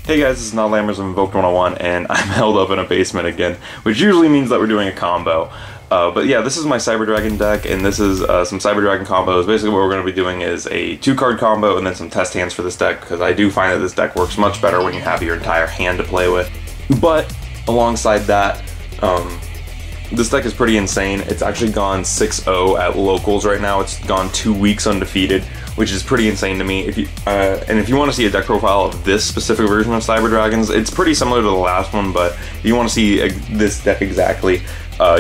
Hey guys, this is Not Lammers of Invoked 101, and I'm held up in a basement again, which usually means that we're doing a combo. But yeah, this is my Cyber Dragon deck, and this is some Cyber Dragon combos. Basically what we're going to be doing is a 2-card combo and then some test hands for this deck, because I do find that this deck works much better when you have your entire hand to play with. But alongside that, this deck is pretty insane. It's actually gone 6-0 at locals right now. It's gone 2 weeks undefeated, which is pretty insane to me. If you want to see a deck profile of this specific version of Cyber Dragons, it's pretty similar to the last one, but if you want to see this deck exactly,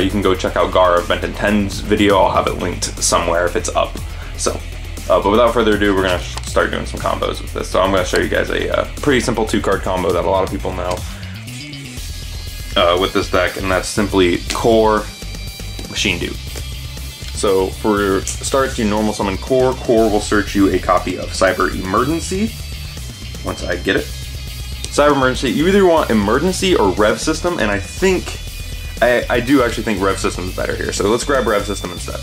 you can go check out Gara Benton 10's video. I'll have it linked somewhere if it's up. So, but without further ado, we're going to start doing some combos with this. So I'm going to show you guys a pretty simple 2-card combo that a lot of people know with this deck, and that's simply Core, Machine Dupe. So for start, you normal summon Core. Core will search you a copy of Cyber Emergency. Once I get it. Cyber Emergency, you either want Emergency or Rev System, and I think, I do actually think Rev System is better here. So let's grab Rev System instead.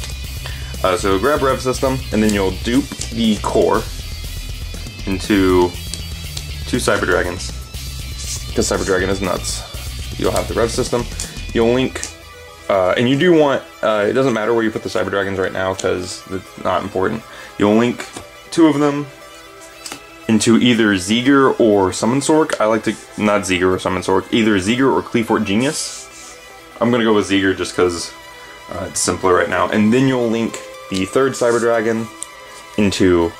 So grab Rev System, and then you'll dupe the Core into 2 Cyber Dragons, because Cyber Dragon is nuts. You'll have the Rev System. You'll link, and you do want, it doesn't matter where you put the Cyber Dragons right now because it's not important. You'll link 2 of them into either Zeger or Summon Sork. I like to, not Zeger or Summon Sork, either Zeger or Cleafort Genius. I'm going to go with Zeger just because it's simpler right now. And then you'll link the 3rd Cyber Dragon into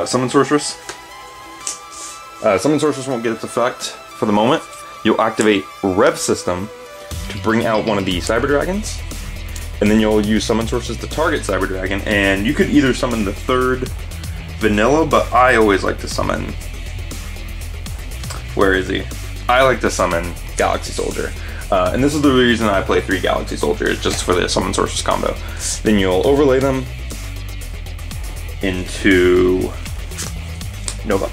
Summon Sorceress. Summon Sorceress won't get its effect for the moment. You'll activate Rev System to bring out one of the Cyber Dragons, and then you'll use Summon Sources to target Cyber Dragon, and you could either summon the 3rd Vanilla, but I always like to summon, where is he? I like to summon Galaxy Soldier, and this is the reason I play 3 Galaxy Soldiers, just for the Summon Sources combo. Then you'll overlay them into Nova.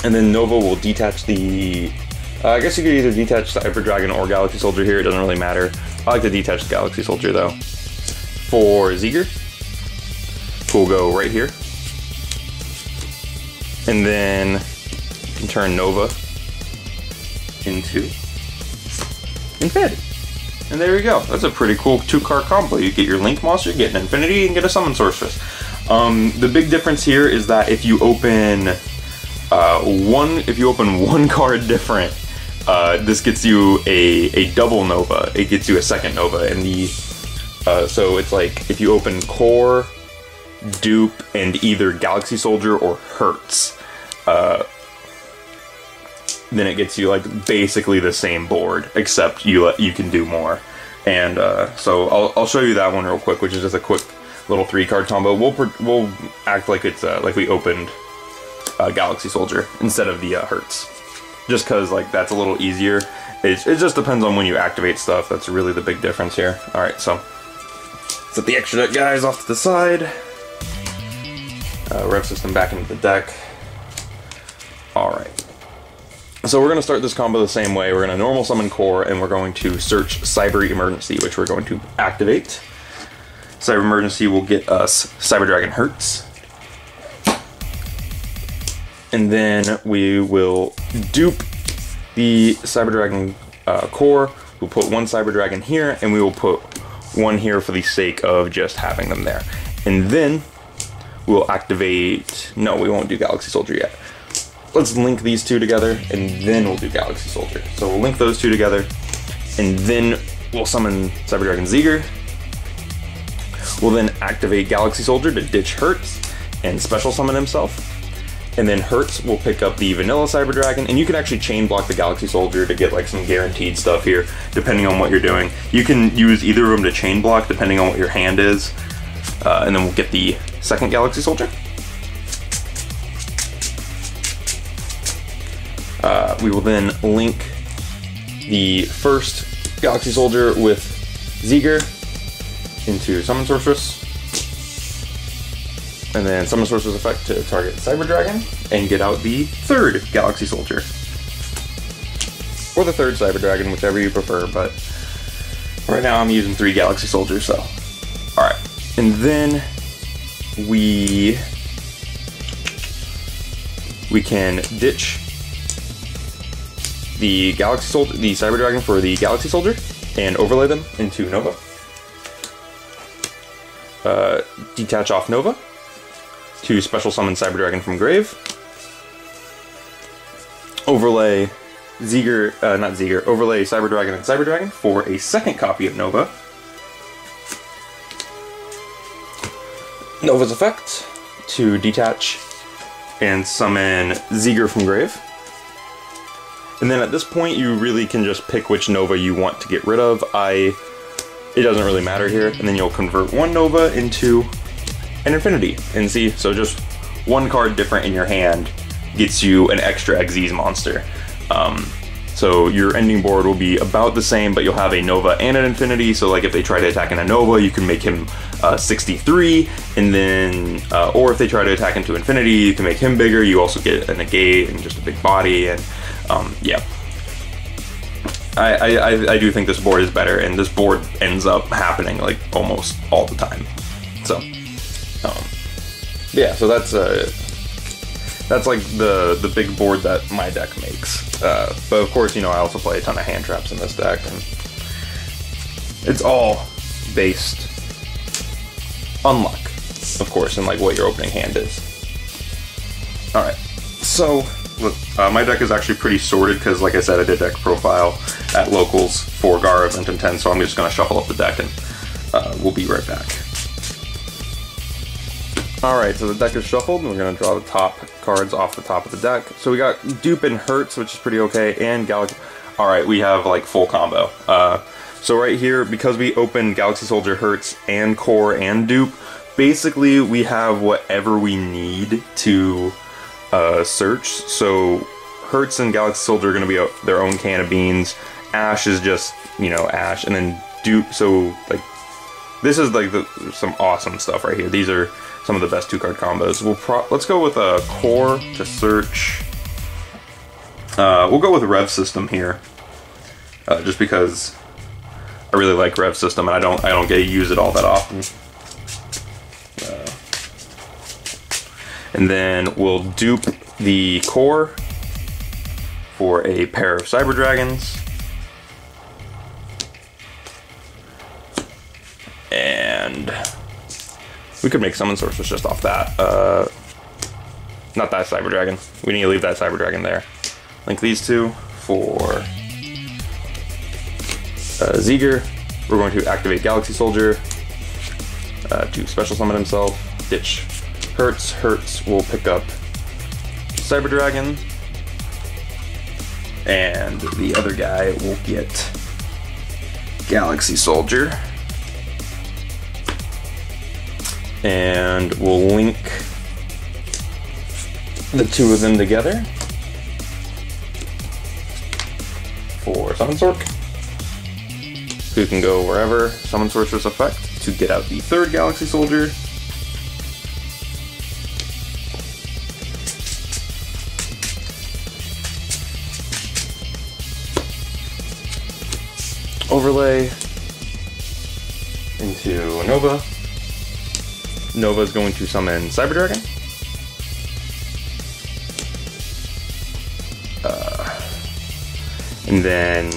And then Nova will detach the, I guess you could either detach Cyber Dragon or Galaxy Soldier here, it doesn't really matter. I like to detach the Galaxy Soldier though. For Zeger, we'll go right here. And then you can turn Nova into Infinity. And there you go. That's a pretty cool 2-card combo. You get your Link monster, you get an Infinity, and get a Summon Sorceress. The big difference here is that if you open one card different, this gets you a double Nova. It gets you a 2nd Nova, and the so it's like if you open Core, Dupe, and either Galaxy Soldier or Hertz, then it gets you like basically the same board, except you can do more. And so I'll show you that one real quick, which is just a quick little 3-card combo. We'll act like it's like we opened Galaxy Soldier instead of the Hertz, just because like that's a little easier. It just depends on when you activate stuff. That's really the big difference here. All right, so set the extra deck guys off to the side. Rev System back into the deck. All right, so we're gonna start this combo the same way. We're gonna normal summon Core, and we're going to search Cyber Emergency, which we're going to activate. Cyber Emergency will get us Cyber Dragon Hertz. And then we will dupe the Cyber Dragon Core. We'll put 1 Cyber Dragon here, and we will put 1 here for the sake of just having them there. And then we'll activate, no, we won't do Galaxy Soldier yet. Let's link these 2 together, and then we'll do Galaxy Soldier. So we'll link those 2 together, and then we'll summon Cyber Dragon Zeger. We'll then activate Galaxy Soldier to ditch Hertz and special summon himself. And then Hertz will pick up the Vanilla Cyber Dragon, and you can actually chain block the Galaxy Soldier to get like some guaranteed stuff here, depending on what you're doing. You can use either of them to chain block, depending on what your hand is. And then we'll get the 2nd Galaxy Soldier. We will then link the 1st Galaxy Soldier with Zeger into Summon Sorceress. And then Summon Sorceress effect to target Cyber Dragon, and get out the 3rd Galaxy Soldier. Or the 3rd Cyber Dragon, whichever you prefer, but right now I'm using 3 Galaxy Soldiers, so. Alright, And then we can ditch the Galaxy Soldier, the Cyber Dragon for the Galaxy Soldier, and overlay them into Nova. Detach off Nova to special summon Cyber Dragon from grave. Overlay overlay Cyber Dragon and Cyber Dragon for a second copy of Nova. Nova's effect to detach and summon Zeger from grave. And then at this point you really can just pick which Nova you want to get rid of. It doesn't really matter here. And then you'll convert one Nova into an Infinity. And see, so just one card different in your hand gets you an extra Xyz monster. So your ending board will be about the same, but you'll have a Nova and an Infinity. So like if they try to attack in a Nova, you can make him 63, and then, or if they try to attack into Infinity, you can make him bigger. You also get a negate and just a big body, and yeah. I do think this board is better, and this board ends up happening like almost all the time. So, yeah, so that's like the big board that my deck makes. But of course, you know, I also play a ton of hand traps in this deck, and it's all based on luck, of course, and like what your opening hand is. All right, so look, my deck is actually pretty sorted because, like I said, I did deck profile at locals for Gara Event in 10, so I'm just going to shuffle up the deck and we'll be right back. Alright, so the deck is shuffled, and we're going to draw the top cards off the top of the deck. So we got Dupe and Hertz, which is pretty okay, and Galaxy. Alright, we have like full combo. So right here, because we opened Galaxy Soldier, Hertz, and Core, and Dupe, basically we have whatever we need to search. So Hertz and Galaxy Soldier are going to be their own can of beans. Ash is just, you know, Ash, and then Dupe. So like, this is like some awesome stuff right here. These are some of the best 2-card combos. Let's go with a Core to search. We'll go with Rev System here, just because I really like Rev System, and I don't get to use it all that often. And then we'll dupe the Core for a pair of Cyber Dragons. And we could make Summon Sorceress just off that. Not that Cyber Dragon. We need to leave that Cyber Dragon there. Link these two for Zeger. We're going to activate Galaxy Soldier to special summon himself. Ditch Hertz. Hertz will pick up Cyber Dragon. And the other guy will get Galaxy Soldier. And we'll link the two of them together for Summon Sorc, who can go wherever. Summon Sorceress effect to get out the third Galaxy Soldier. Overlay into Nova. Nova is going to summon Cyber Dragon. And then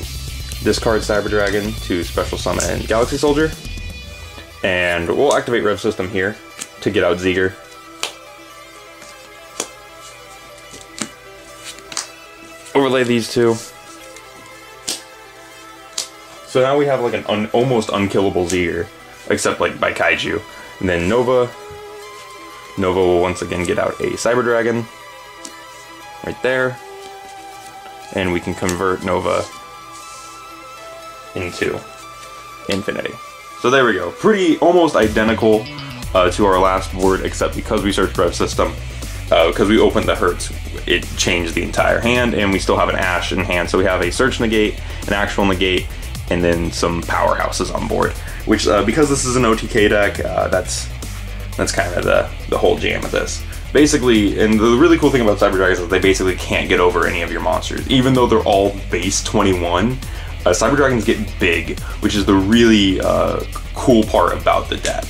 discard Cyber Dragon to special summon Galaxy Soldier. And we'll activate Rev System here to get out Zeger. Overlay these two. So now we have like an almost unkillable Zeger, except like by Kaiju. And then Nova will once again get out a Cyber Dragon, right there, and we can convert Nova into Infinity. So there we go, pretty almost identical to our last board, except because we searched Rev System, because we opened the Hertz, it changed the entire hand, and we still have an Ash in hand, so we have a Search Negate, an Actual Negate, and then some powerhouses on board. Which, because this is an OTK deck, that's kind of the whole jam of this. Basically, and the really cool thing about Cyber Dragons is they basically can't get over any of your monsters. Even though they're all base 21, Cyber Dragons get big, which is the really cool part about the deck.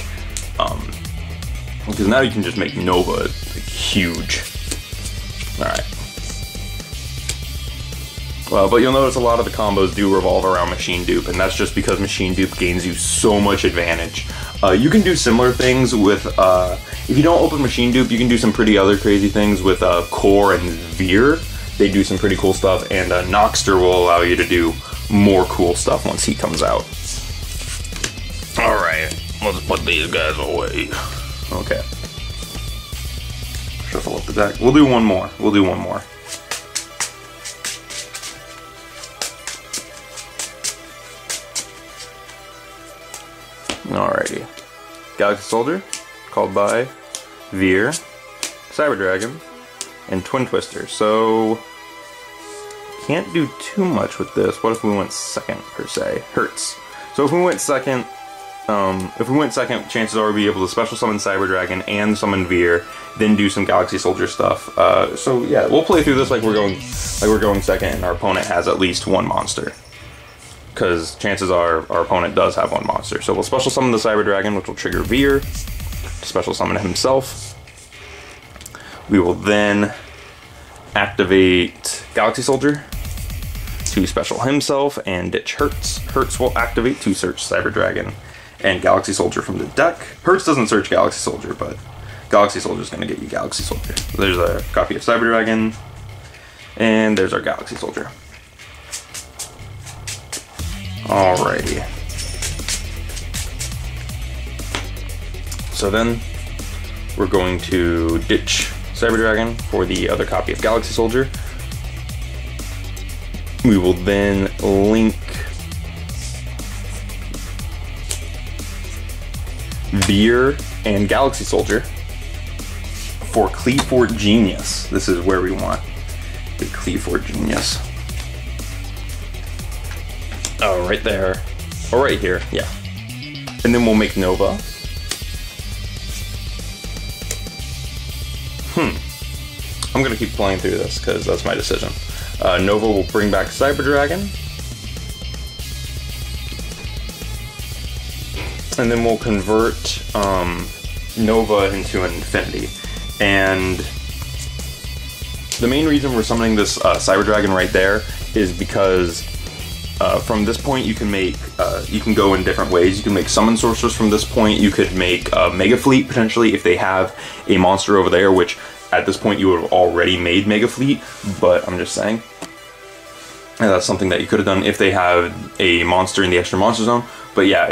Because now you can just make Nova like, huge. Alright. Well, but you'll notice a lot of the combos do revolve around Machine Dupe, and that's just because Machine Dupe gains you so much advantage. You can do similar things with, if you don't open Machine Dupe, you can do some pretty other crazy things with Core and Veer. They do some pretty cool stuff, and Noxter will allow you to do more cool stuff once he comes out. Alright, let's put these guys away. Okay. Shuffle up the deck. We'll do one more. We'll do one more. Alrighty. Galaxy Soldier, called by Veer, Cyber Dragon, and Twin Twister. So, can't do too much with this. What if we went second, per se? Hurts. So if we went second, chances are we'll be able to special summon Cyber Dragon and summon Veer, then do some Galaxy Soldier stuff. So yeah, we'll play through this like we're going second, and our opponent has at least one monster. Because chances are our opponent does have one monster. So we'll special summon the Cyber Dragon, which will trigger Veer to special summon himself. We will then activate Galaxy Soldier to special himself and ditch Hurts. Hurts will activate to search Cyber Dragon and Galaxy Soldier from the deck. Hurts doesn't search Galaxy Soldier, but Galaxy Soldier is going to get you Galaxy Soldier. There's a copy of Cyber Dragon, and there's our Galaxy Soldier. Alrighty. So then we're going to ditch Cyber Dragon for the other copy of Galaxy Soldier. We will then link Veer and Galaxy Soldier for Cleafort Genius. This is where we want the Cleafort Genius. Oh, right there. Or right here, yeah. And then we'll make Nova. I'm gonna keep playing through this because that's my decision. Nova will bring back Cyber Dragon. And then we'll convert Nova into an Infinity. And the main reason we're summoning this Cyber Dragon right there is because from this point you can make, you can go in different ways. You can make Summon Sorcerers from this point. You could make Mega Fleet potentially if they have a monster over there, which at this point you would have already made Mega Fleet, but I'm just saying. And that's something that you could have done if they have a monster in the extra monster zone. But yeah,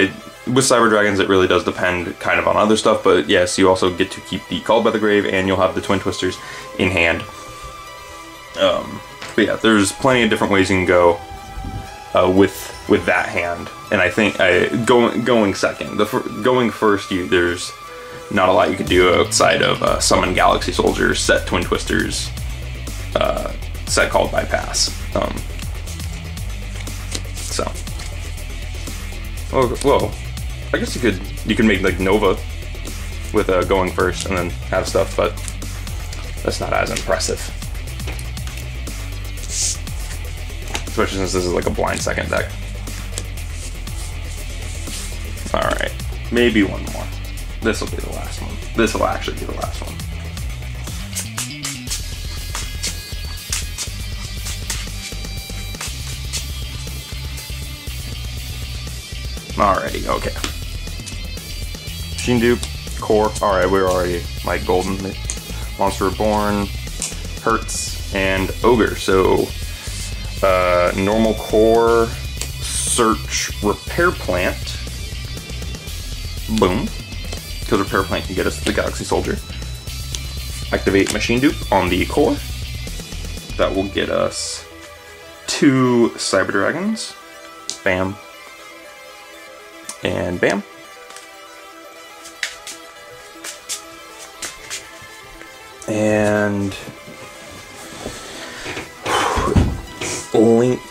with Cyber Dragons it really does depend kind of on other stuff, but yes, you also get to keep the Called by the Grave, and you'll have the Twin Twisters in hand. But yeah, there's plenty of different ways you can go with that hand, and I think going second, going first, there's not a lot you can do outside of summon Galaxy Soldiers, set Twin Twisters, set Called Bypass. So, well, I guess you could make like Nova with going first and then have stuff, but that's not as impressive. Especially since this is like a blind second deck. Alright, maybe one more. This will be the last one. This will actually be the last one. Alrighty, okay. Machine Dupe, Core. Alright, we're already like golden. Monster Reborn, Hurts, and Ogre. So, normal Core, search Repair Plant. Boom. Because Repair Plant can get us the Galaxy Soldier. Activate Machine Dupe on the Core. That will get us 2 Cyber Dragons. Bam. And bam. And link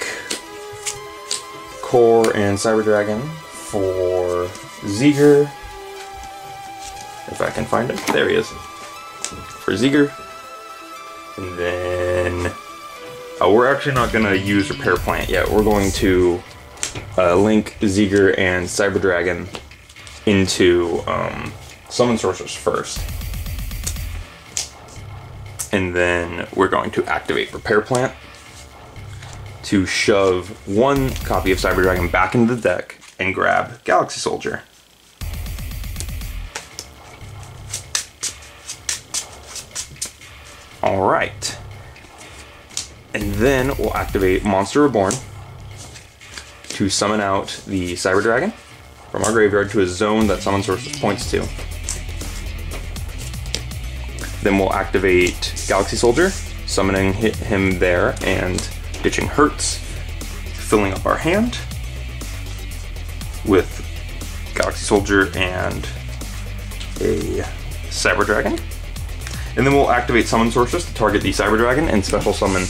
Core and Cyber Dragon for Zeger. If I can find him. There he is. For Zeger. And then we're actually not going to use Repair Plant yet. We're going to link Zeger and Cyber Dragon into Summon Sorceress first. And then we're going to activate Repair Plant to shove one copy of Cyber Dragon back into the deck and grab Galaxy Soldier. Alright. And then we'll activate Monster Reborn to summon out the Cyber Dragon from our graveyard to a zone that Summon Sorceress points to. Then we'll activate Galaxy Soldier, summoning him there and ditching Hertz, filling up our hand with Galaxy Soldier and a Cyber Dragon. And then we'll activate Summon Sorceress to target the Cyber Dragon and special summon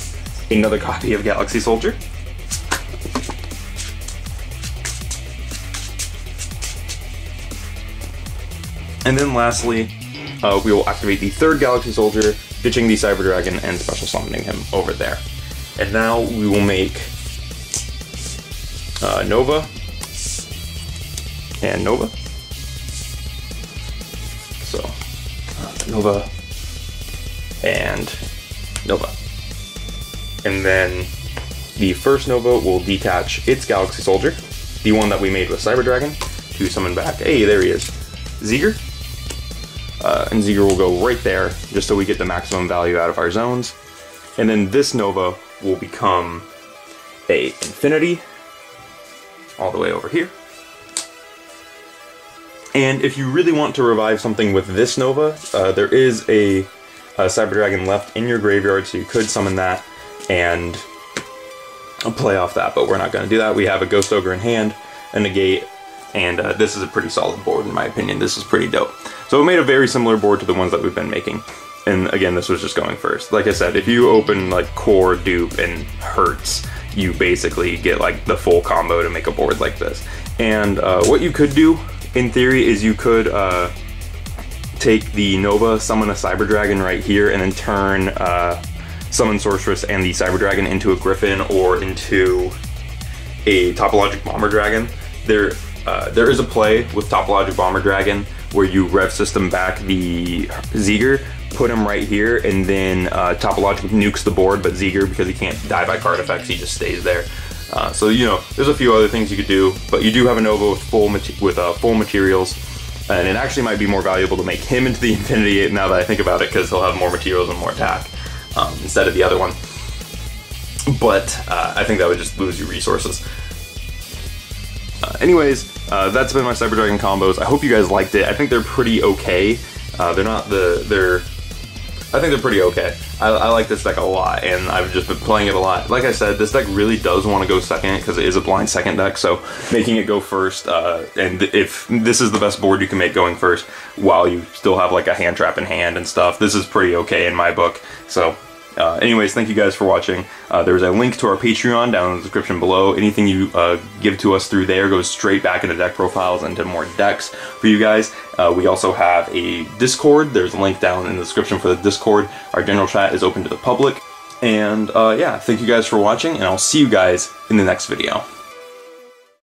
another copy of Galaxy Soldier. And then lastly, we will activate the third Galaxy Soldier, ditching the Cyber Dragon and special summoning him over there. And now we will make Nova and Nova. So, Nova and Nova. And then the first Nova will detach its Galaxy Soldier, the one that we made with Cyber Dragon, to summon back, hey, there he is, Zeger. And Zeger will go right there, just so we get the maximum value out of our zones. And then this Nova will become a Infinity, all the way over here. And if you really want to revive something with this Nova, there is a Cyber Dragon left in your graveyard, so you could summon that and play off that, but we're not going to do that. We have a Ghost Ogre in hand, a Negate, and this is a pretty solid board in my opinion. This is pretty dope. So we made a very similar board to the ones that we've been making. And again, this was just going first. Like I said, if you open like Core, Dupe, and Hertz, you basically get like the full combo to make a board like this. And what you could do, in theory, is you could take the Nova, summon a Cyber Dragon right here, and then turn Summon Sorceress and the Cyber Dragon into a Griffin or into a Topologic Bomber Dragon. There is a play with Topologic Bomber Dragon where you rev system back the Zeger, put him right here, and then Topologic nukes the board, but Zeger, because he can't die by card effects, he just stays there. So, you know, there's a few other things you could do, but you do have a Nova with full materials, and it actually might be more valuable to make him into the Infinity now that I think about it, because he'll have more materials and more attack instead of the other one. But I think that would just lose you resources. Anyways, that's been my Cyber Dragon combos. I hope you guys liked it. I think they're pretty okay. I think they're pretty okay. I like this deck a lot, and I've just been playing it a lot. Like I said, this deck really does want to go second because it is a blind second deck, so making it go first, and if this is the best board you can make going first while you still have like a hand trap in hand and stuff, this is pretty okay in my book. So anyways, thank you guys for watching. There's a link to our Patreon down in the description below. Anything you give to us through there goes straight back into deck profiles and to more decks for you guys. We also have a Discord. There's a link down in the description for the Discord. Our general chat is open to the public. And yeah, thank you guys for watching, and I'll see you guys in the next video.